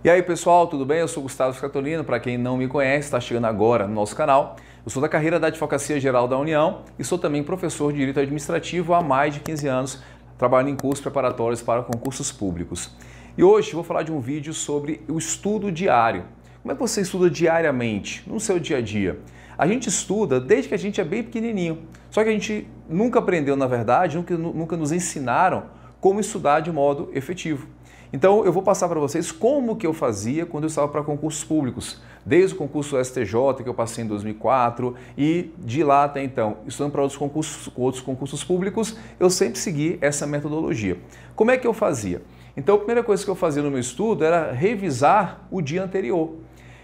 E aí pessoal, tudo bem? Eu sou Gustavo Scatolino, para quem não me conhece, está chegando agora no nosso canal. Eu sou da carreira da Advocacia Geral da União e sou também professor de Direito Administrativo há mais de 15 anos, trabalhando em cursos preparatórios para concursos públicos. E hoje vou falar de um vídeo sobre o estudo diário. Como é que você estuda diariamente, no seu dia a dia? A gente estuda desde que a gente é bem pequenininho, só que a gente nunca aprendeu, na verdade, nunca nos ensinaram como estudar de modo efetivo. Então eu vou passar para vocês como que eu fazia quando eu estava para concursos públicos, desde o concurso STJ que eu passei em 2004 e de lá até então, estudando para outros concursos públicos, eu sempre segui essa metodologia. Como é que eu fazia? Então a primeira coisa que eu fazia no meu estudo era revisar o dia anterior.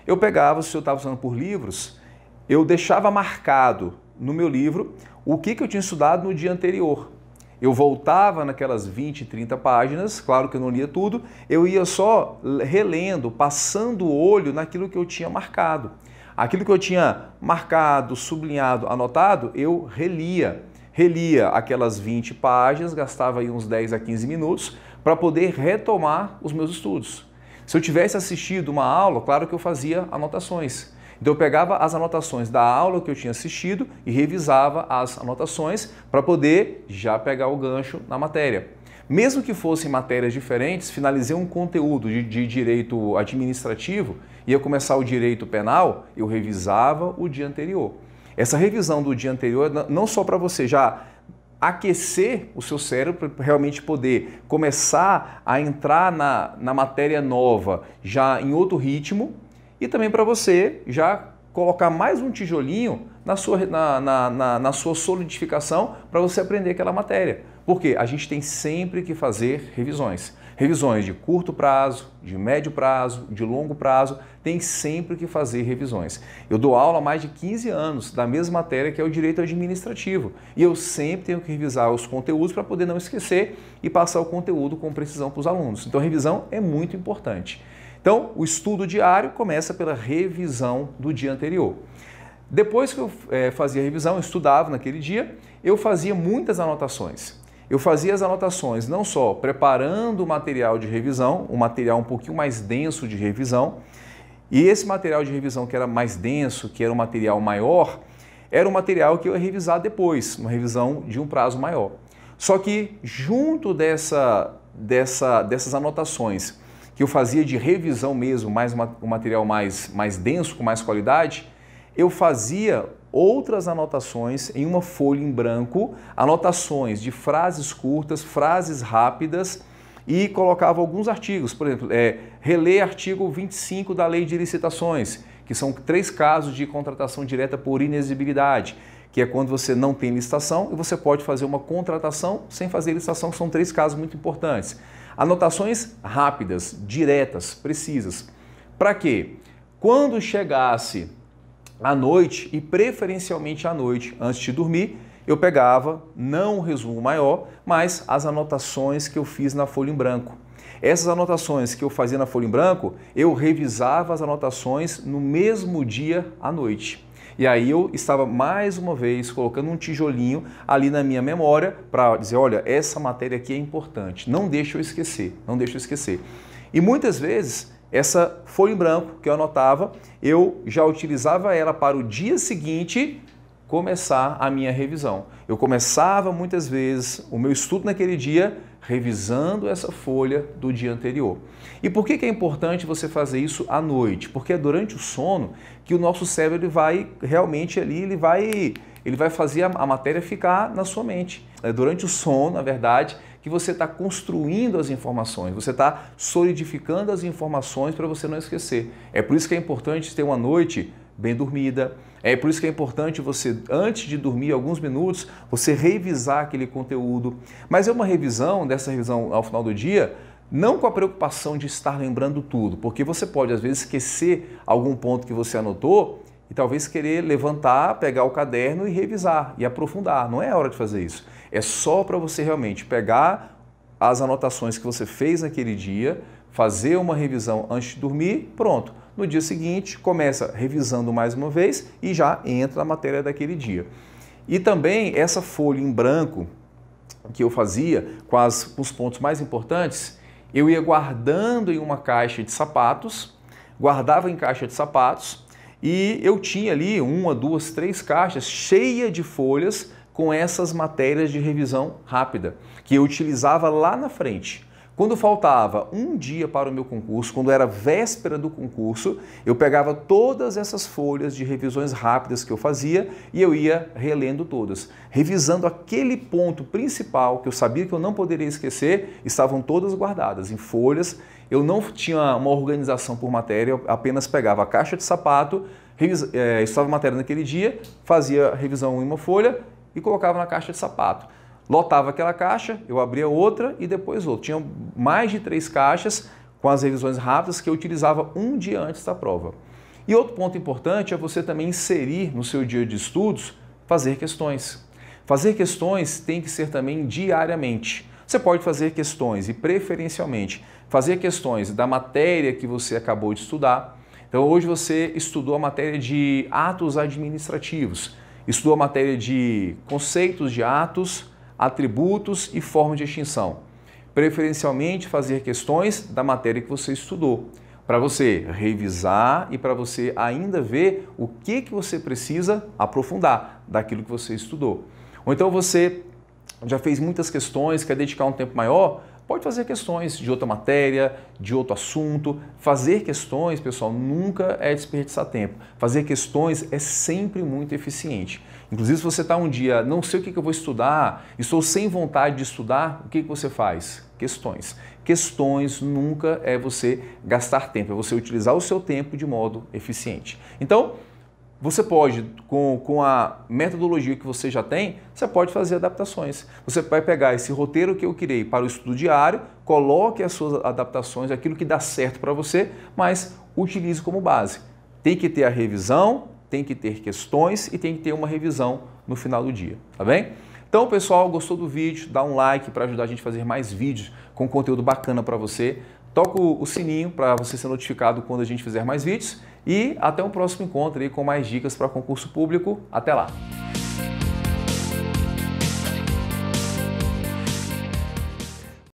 Eu pegava, se eu estava estudando por livros, eu deixava marcado no meu livro o que eu tinha estudado no dia anterior. Eu voltava naquelas 20, 30 páginas, claro que eu não lia tudo, eu ia só relendo, passando o olho naquilo que eu tinha marcado. Aquilo que eu tinha marcado, sublinhado, anotado, eu relia. Relia aquelas 20 páginas, gastava aí uns 10 a 15 minutos para poder retomar os meus estudos. Se eu tivesse assistido uma aula, claro que eu fazia anotações. Então eu pegava as anotações da aula que eu tinha assistido e revisava as anotações para poder já pegar o gancho na matéria. Mesmo que fossem matérias diferentes, finalizei um conteúdo de direito administrativo, ia começar o direito penal, eu revisava o dia anterior. Essa revisão do dia anterior não só para você já aquecer o seu cérebro para realmente poder começar a entrar na matéria nova já em outro ritmo, e também para você já colocar mais um tijolinho na sua solidificação para você aprender aquela matéria. Porque a gente tem sempre que fazer revisões. Revisões de curto prazo, de médio prazo, de longo prazo, tem sempre que fazer revisões. Eu dou aula há mais de 15 anos da mesma matéria que é o direito administrativo. E eu sempre tenho que revisar os conteúdos para poder não esquecer e passar o conteúdo com precisão para os alunos. Então a revisão é muito importante. Então, o estudo diário começa pela revisão do dia anterior. Depois que eu fazia a revisão, eu estudava naquele dia, eu fazia muitas anotações. Eu fazia as anotações não só preparando o material de revisão, um material um pouquinho mais denso de revisão, e esse material de revisão que era mais denso, que era um material maior, era um material que eu ia revisar depois, uma revisão de um prazo maior. Só que junto dessas anotações, que eu fazia de revisão mesmo, um material mais denso, com mais qualidade, eu fazia outras anotações em uma folha em branco, anotações de frases curtas, frases rápidas e colocava alguns artigos, por exemplo, reler artigo 25 da Lei de Licitações, que são 3 casos de contratação direta por inexigibilidade, que é quando você não tem licitação e você pode fazer uma contratação sem fazer licitação, são 3 casos muito importantes. Anotações rápidas, diretas, precisas. Para quê? Quando chegasse à noite, e preferencialmente à noite, antes de dormir, eu pegava, não um resumo maior, mas as anotações que eu fiz na folha em branco. Essas anotações que eu fazia na folha em branco, eu revisava as anotações no mesmo dia à noite. E aí eu estava mais uma vez colocando um tijolinho ali na minha memória para dizer, olha, essa matéria aqui é importante, não deixa eu esquecer, não deixa eu esquecer. E muitas vezes essa folha em branco que eu anotava, eu já utilizava ela para o dia seguinte começar a minha revisão. Eu começava muitas vezes o meu estudo naquele dia revisando essa folha do dia anterior. E por que é importante você fazer isso à noite? Porque é durante o sono que o nosso cérebro ele vai realmente ali, ele vai fazer a matéria ficar na sua mente. É durante o sono, na verdade, que você está construindo as informações, você está solidificando as informações para você não esquecer. É por isso que é importante ter uma noite bem dormida. É por isso que é importante você, antes de dormir alguns minutos, você revisar aquele conteúdo. Mas é uma revisão, dessa revisão ao final do dia, não com a preocupação de estar lembrando tudo, porque você pode às vezes esquecer algum ponto que você anotou e talvez querer levantar, pegar o caderno e revisar e aprofundar. Não é a hora de fazer isso. É só para você realmente pegar as anotações que você fez naquele dia, fazer uma revisão antes de dormir, pronto. No dia seguinte, começa revisando mais uma vez e já entra na matéria daquele dia. E também essa folha em branco que eu fazia com os pontos mais importantes, eu ia guardando em uma caixa de sapatos, guardava em caixa de sapatos e eu tinha ali 1, 2, 3 caixas cheias de folhas com essas matérias de revisão rápida, que eu utilizava lá na frente. Quando faltava um dia para o meu concurso, quando era véspera do concurso, eu pegava todas essas folhas de revisões rápidas que eu fazia e eu ia relendo todas. Revisando aquele ponto principal que eu sabia que eu não poderia esquecer, estavam todas guardadas em folhas. Eu não tinha uma organização por matéria, eu apenas pegava a caixa de sapato, estudava a matéria naquele dia, fazia revisão em uma folha e colocava na caixa de sapato. Lotava aquela caixa, eu abria outra e depois outra. Tinha mais de 3 caixas com as revisões rápidas que eu utilizava um dia antes da prova. E outro ponto importante é você também inserir no seu dia de estudos, fazer questões. Fazer questões tem que ser também diariamente. Você pode fazer questões e preferencialmente fazer questões da matéria que você acabou de estudar. Então hoje você estudou a matéria de atos administrativos, estudou a matéria de conceitos de atos, atributos e formas de extinção. Preferencialmente fazer questões da matéria que você estudou, para você revisar e para você ainda ver o que você precisa aprofundar daquilo que você estudou. Ou então você já fez muitas questões, quer dedicar um tempo maior, pode fazer questões de outra matéria, de outro assunto. Fazer questões, pessoal, nunca é desperdiçar tempo. Fazer questões é sempre muito eficiente. Inclusive, se você está um dia, não sei o que eu vou estudar, estou sem vontade de estudar, o que você faz? Questões. Questões nunca é você gastar tempo, é você utilizar o seu tempo de modo eficiente. Então, você pode, com a metodologia que você já tem, você pode fazer adaptações. Você vai pegar esse roteiro que eu criei para o estudo diário, coloque as suas adaptações, aquilo que dá certo para você, mas utilize como base. Tem que ter a revisão, tem que ter questões e tem que ter uma revisão no final do dia, tá bem? Então, pessoal, gostou do vídeo? Dá um like para ajudar a gente a fazer mais vídeos com conteúdo bacana para você. Toca o sininho para você ser notificado quando a gente fizer mais vídeos e até o próximo encontro aí com mais dicas para concurso público. Até lá!